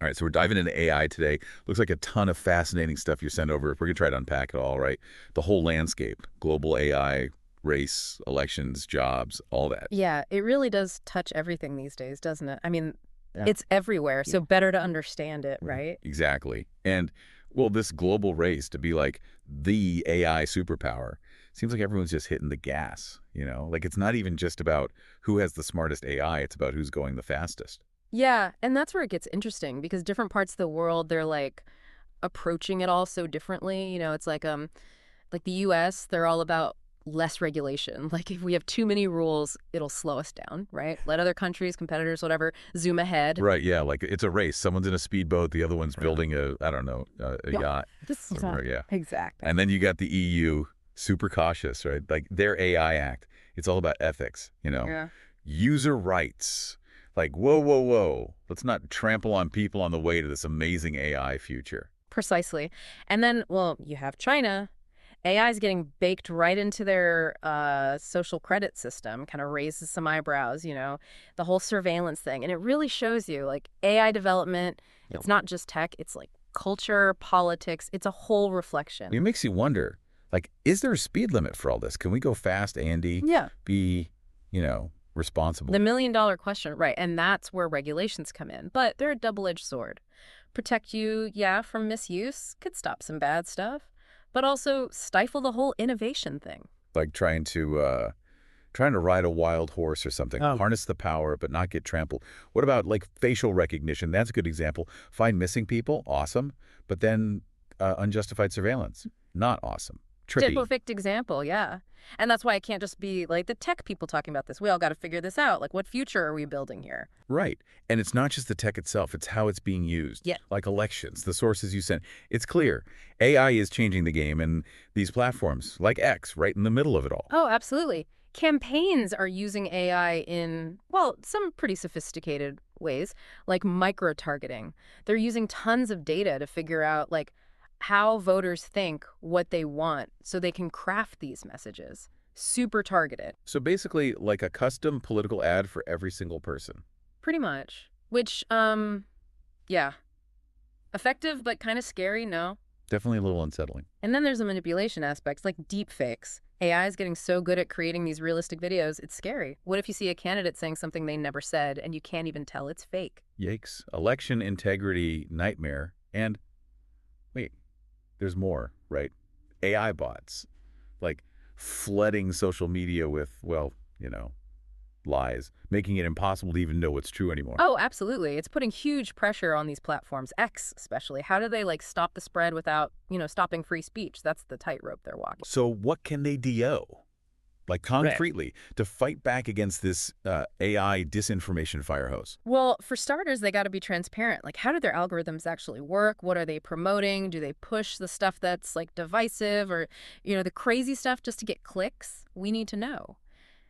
All right, so we're diving into AI today. Looks like a ton of fascinating stuff you sent over. We're going to try to unpack it all, right? The whole landscape, global AI, race, elections, jobs, all that. Yeah, it really does touch everything these days, doesn't it? I mean, Yeah. it's everywhere, Yeah. so better to understand it, Right. right? Exactly. And, well, this global race to be like the AI superpower seems like everyone's just hitting the gas, you know? Like it's not even just about who has the smartest AI, it's about who's going the fastest. Yeah, and that's where it gets interesting because different parts of the world, they're like approaching it all so differently. It's like the US, they're all about less regulation. Like if we have too many rules, it'll slow us down, right? Let other countries, competitors, whatever, zoom ahead. Right, yeah, like it's a race. Someone's in a speedboat, the other one's building a, I don't know, a Yeah. yacht. Right, Exactly. yeah. Exactly. And then you got the EU, super cautious, right? Like their AI Act, it's all about ethics, you know? Yeah. User rights. Like, whoa, whoa, whoa. Let's not trample on people on the way to this amazing AI future. Precisely. And then, well, you have China. AI is getting baked right into their social credit system, kind of raises some eyebrows, the whole surveillance thing. And it really shows you, like, AI development, Yep. it's not just tech, it's like culture, politics, it's a whole It reflection. makes you wonder, like, is there a speed limit for all this? Can we go fast, Andy? Yeah. Be, responsible? The million-dollar question, right? And that's where regulations come in. But they're a double-edged sword. Protect you, yeah, from misuse, could stop some bad stuff, but also stifle the whole innovation thing. Like trying to ride a wild horse or something. Harness the power, but not get trampled. What about like facial recognition? That's a good example. Find missing people, awesome. But then unjustified surveillance, not awesome. Trippy. Perfect example, yeah. And that's why it can't just be like the tech people talking about this. We all got to figure this out. Like, what future are we building here? Right. And it's not just the tech itself, it's how it's being used. Yeah. Like elections, the sources you send. It's clear. AI is changing the game, and these platforms, like X, right in the middle of it all. Oh, absolutely. Campaigns are using AI in, well, some pretty sophisticated ways, like micro-targeting. They're using tons of data to figure out, like, how voters think, what they want, so they can craft these messages. Super targeted, So basically, like a custom political ad for every single person. pretty much. Which, yeah. Effective, but kind of scary, no? Definitely a little unsettling. And then there's the manipulation aspects, like deep fakes. AI is getting so good at creating these realistic videos, it's scary. What if you see a candidate saying something they never said and you can't even tell it's fake? Yikes. Election integrity nightmare. And wait, there's more, right? AI bots, like flooding social media with, well, lies, making it impossible to even know what's true anymore. Oh, absolutely. It's putting huge pressure on these platforms, X especially. How do they like stop the spread without, stopping free speech? That's the tightrope they're walking. So what can they do? Like concretely, to fight back against this AI disinformation fire hose? Well, for starters, they got to be transparent. Like, how do their algorithms actually work? What are they promoting? Do they push the stuff that's like divisive or, the crazy stuff just to get clicks? We need to know.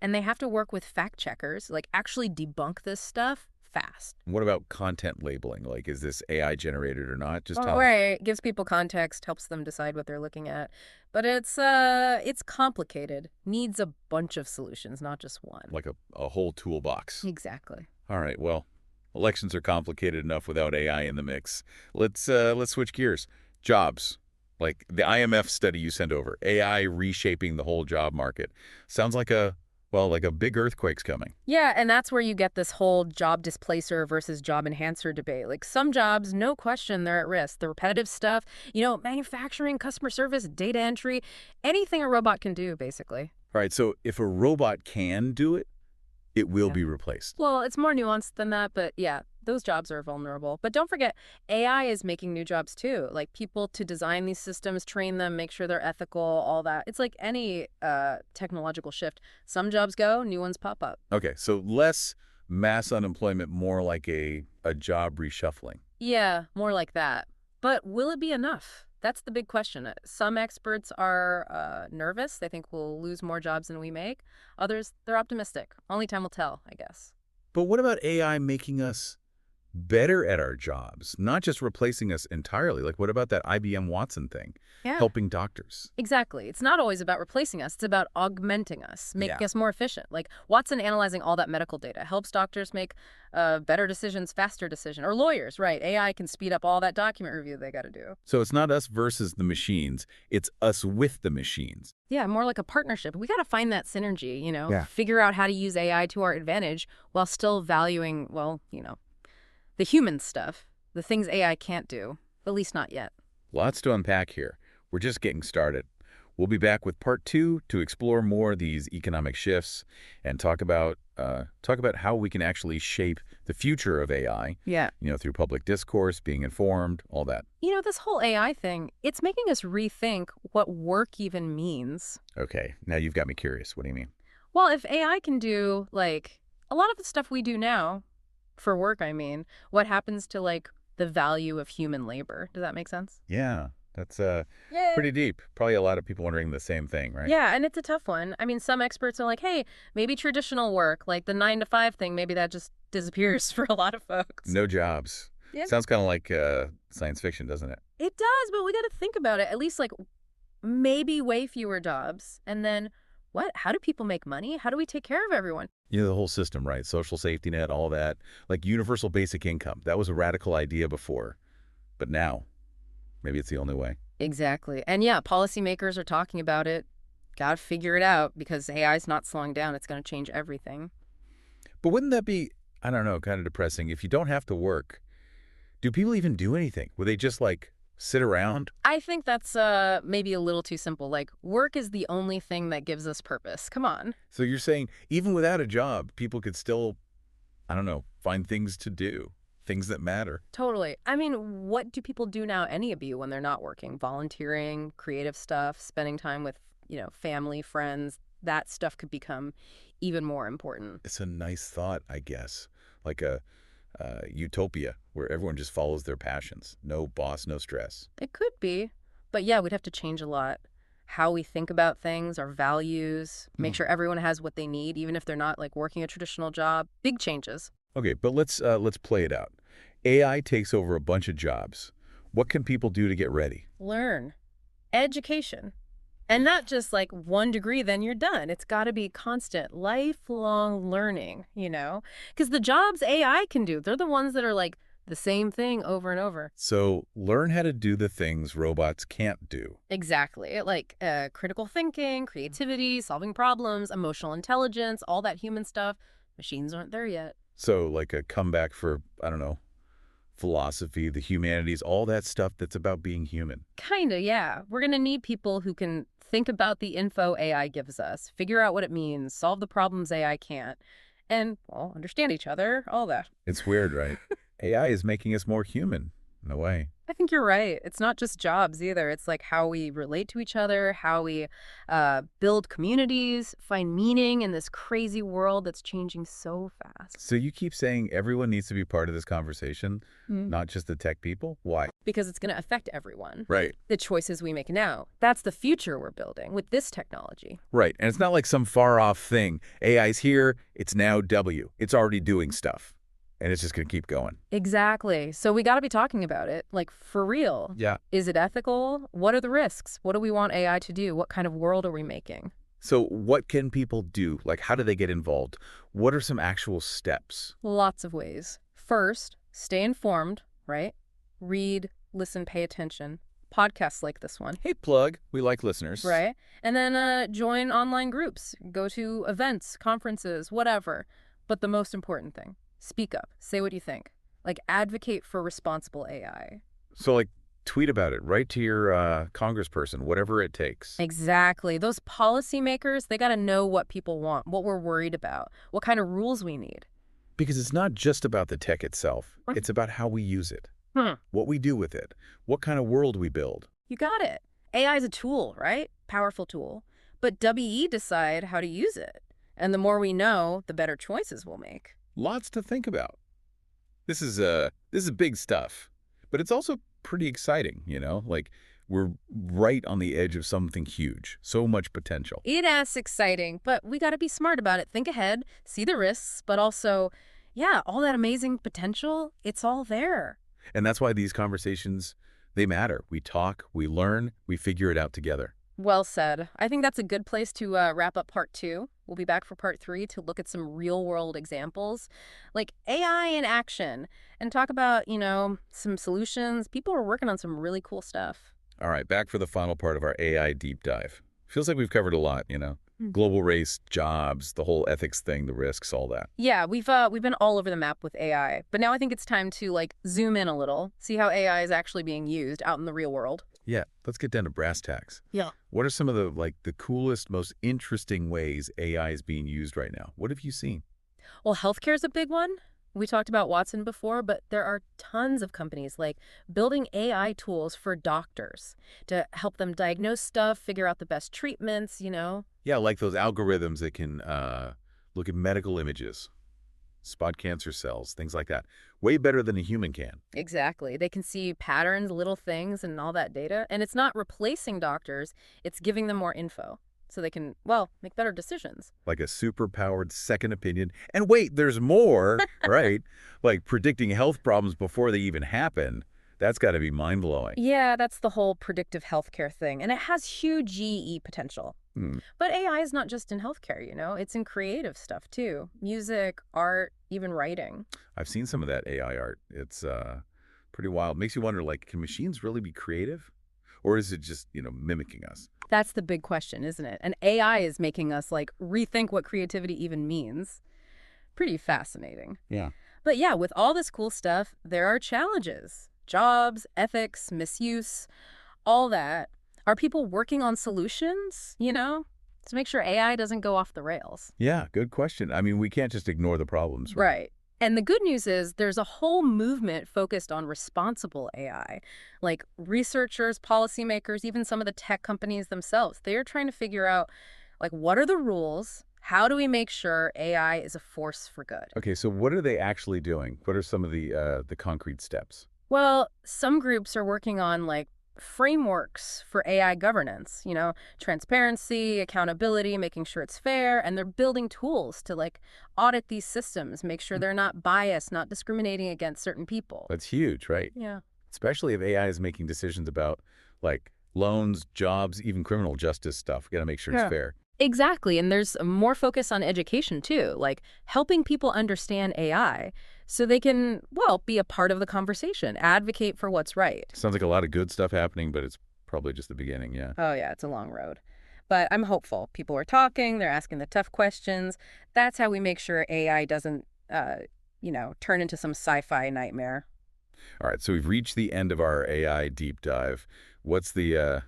And they have to work with fact checkers, like actually debunk this stuff fast. What about content labeling? Like, is this AI generated or not? Just Well, how, right, gives people context, helps them decide what they're looking at. But it's complicated. Needs a bunch of solutions, not just one. like a whole toolbox. Exactly. All right, well, elections are complicated enough without AI in the mix. Let's switch gears. Jobs. Like the IMF study you sent over, AI reshaping the whole job market. Sounds like a big earthquake's coming. Yeah, and that's where you get this whole job displacer versus job enhancer debate. Like some jobs, no question, they're at risk. The repetitive stuff, manufacturing, customer service, data entry, anything a robot can do, basically. All right, so if a robot can do it, it will Yeah. be replaced. Well, it's more nuanced than that, but yeah, those jobs are vulnerable. But don't forget, AI is making new jobs too. Like people to design these systems, train them, make sure they're ethical, all that. It's like any technological shift. Some jobs go, new ones pop up. Okay, so less mass unemployment, more like a job reshuffling. Yeah, more like that. But will it be enough? That's the big question. Some experts are nervous. They think we'll lose more jobs than we make. Others, they're optimistic. Only time will tell, I guess. But what about AI making us better at our jobs, not just replacing us entirely. Like, what about that IBM Watson thing? Yeah. Helping doctors. Exactly. It's not always about replacing us. It's about augmenting us, making Yeah. us more efficient. Like Watson analyzing all that medical data helps doctors make better decisions, faster decisions. Or lawyers, right? AI can speed up all that document review they got to do. So it's not us versus the machines. It's us with the machines. Yeah, more like a partnership. We got to find that synergy, Yeah. figure out how to use AI to our advantage while still valuing, well, the human stuff, the things AI can't do, at least not yet. Lots to unpack here. We're just getting started. We'll be back with part 2 to explore more of these economic shifts and talk about how we can actually shape the future of AI, Yeah. through public discourse, being informed, all that. This whole AI thing, it's making us rethink what work even means. Okay, now you've got me curious. What do you mean? Well, if AI can do, like, a lot of the stuff we do now, for work, I mean, what happens to, like, the value of human labor? Does that make sense? Yeah, that's Yeah. pretty deep. Probably a lot of people wondering the same thing, right? Yeah, and it's a tough one. I mean, some experts are like, hey, maybe traditional work, like the 9 to 5 thing, maybe that just disappears for a lot of folks. No jobs. Yeah. Sounds kind of like science fiction, doesn't it? It does, but we got to think about it. At least, like, maybe way fewer jobs. And then what? How do people make money? How do we take care of everyone? The whole system, right? Social safety net, all that. Like universal basic income. That was a radical idea before. But now, maybe it's the only way. Exactly. And yeah, policymakers are talking about it. Got to figure it out because AI's not slowing down. It's going to change everything. But wouldn't that be, I don't know, kind of depressing? If you don't have to work, do people even do anything? Would they just, like, sit around? I think that's maybe a little too simple. Like, work is the only thing that gives us purpose. Come on. So you're saying even without a job, people could still, I don't know, find things to do, things that matter. Totally. I mean, what do people do now, any of you, when they're not working? Volunteering, creative stuff, spending time with, family, friends. That stuff could become even more important. It's a nice thought, I guess. Like a utopia where everyone just follows their passions. No boss, no stress. It could be. But yeah, we'd have to change a lot. How we think about things, our values, make sure everyone has what they need, even if they're not, like, working a traditional job. Big changes. Okay, but let's play it out. AI takes over a bunch of jobs. What can people do to get ready? Learn. Education. And not just like 1 degree, then you're done. It's got to be constant, lifelong learning, Because the jobs AI can do, they're the ones that are like the same thing over and over. So learn how to do the things robots can't do. Exactly. Like critical thinking, creativity, solving problems, emotional intelligence, all that human stuff. Machines aren't there yet. So like a comeback for, I don't know, philosophy, the humanities, all that stuff that's about being human. Kinda, yeah. We're going to need people who can think about the info AI gives us, figure out what it means, solve the problems AI can't, and, well, understand each other, all that. It's weird, right? AI is making us more human, in a way. I think you're right. It's not just jobs either. It's like how we relate to each other, how we build communities, find meaning in this crazy world that's changing so fast. So you keep saying everyone needs to be part of this conversation, not just the tech people? Why? Because it's going to affect everyone. Right. The choices we make now. That's the future we're building with this technology. Right. And it's not like some far-off thing. AI's here. It's now W. It's already doing stuff. And it's just going to keep going. Exactly. So we got to be talking about it, like, for real. Yeah. Is it ethical? What are the risks? What do we want AI to do? What kind of world are we making? So what can people do? Like, how do they get involved? What are some actual steps? Lots of ways. First, stay informed, right? Read, listen, pay attention. Podcasts like this one. Hey, plug. We like listeners. Right. And then join online groups. Go to events, conferences, whatever. But the most important thing, speak up. Say what you think. Like, advocate for responsible AI. So, like, tweet about it. Write to your congressperson, whatever it takes. Exactly. Those policymakers, they got to know what people want, what we're worried about, what kind of rules we need. Because it's not just about the tech itself. It's about how we use it, what we do with it, what kind of world we build. You got it. AI is a tool, right? Powerful tool. But WE decide how to use it. And the more we know, the better choices we'll make. Lots to think about. This is big stuff, but it's also pretty exciting, Like, we're right on the edge of something huge. So much potential. It is exciting, but we got to be smart about it. Think ahead, see the risks, but also Yeah, all that amazing potential, it's all there. And that's why these conversations, they matter. We talk, we learn, we figure it out together. Well said. I think that's a good place to wrap up part 2. We'll be back for part 3 to look at some real-world examples, like AI in action, and talk about, some solutions. People are working on some really cool stuff. All right, back for the final part of our AI deep dive. Feels like we've covered a lot, Global race, jobs, the whole ethics thing, the risks, all that. Yeah, we've been all over the map with AI, but now I think it's time to zoom in a little, see how AI is actually being used out in the real world. Yeah, let's get down to brass tacks. Yeah. What are some of the coolest, most interesting ways AI is being used right now? What have you seen? Well, healthcare is a big one. We talked about Watson before, but there are tons of companies building AI tools for doctors to help them diagnose stuff, figure out the best treatments. Yeah, like those algorithms that can look at medical images, spot cancer cells, things like that. Way better than a human can. Exactly. They can see patterns, little things, and all that data. And it's not replacing doctors, it's giving them more info so they can, make better decisions. Like a super-powered second opinion. And wait, there's more, right? Like predicting health problems before they even happen. That's got to be mind-blowing. Yeah, that's the whole predictive healthcare thing. And it has huge GE potential. Hmm. But AI is not just in healthcare. It's in creative stuff too. Music, art, even writing. I've seen some of that AI art. It's pretty wild. Makes you wonder, can machines really be creative? Or is it just, mimicking us? That's the big question, isn't it? And AI is making us rethink what creativity even means. Pretty fascinating. Yeah. But yeah, with all this cool stuff, there are challenges. Jobs, ethics, misuse, all that. Are people working on solutions, to make sure AI doesn't go off the rails? Yeah, good question. I mean, we can't just ignore the problems, right? Right. And the good news is there's a whole movement focused on responsible AI. Like researchers, policymakers, even some of the tech companies themselves, they're trying to figure out, what are the rules? How do we make sure AI is a force for good? Okay, so what are they actually doing? What are some of the concrete steps? Well, some groups are working on frameworks for AI governance, transparency, accountability, making sure it's fair, and they're building tools to audit these systems, make sure they're not biased, not discriminating against certain people. That's huge, right? Yeah. Especially if AI is making decisions about loans, jobs, even criminal justice stuff. We got to make sure it's fair. Exactly. And there's more focus on education too, helping people understand AI so they can, be a part of the conversation, advocate for what's right. Sounds like a lot of good stuff happening, but it's probably just the beginning, yeah. Oh, yeah, it's a long road. But I'm hopeful. People are talking, they're asking the tough questions. That's how we make sure AI doesn't, turn into some sci-fi nightmare. All right, so we've reached the end of our AI deep dive. What's the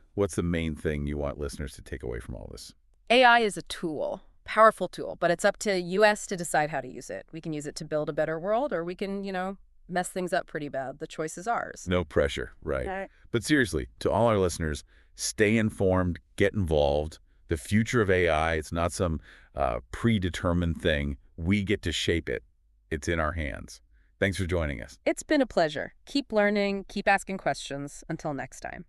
main thing you want listeners to take away from all this? AI is a tool, powerful tool, but it's up to us to decide how to use it. We can use it to build a better world, or we can, mess things up pretty bad. The choice is ours. No pressure, right. Right. But seriously, to all our listeners, stay informed, get involved. The future of AI, it's not some predetermined thing. We get to shape it. It's in our hands. Thanks for joining us. It's been a pleasure. Keep learning, keep asking questions. Until next time.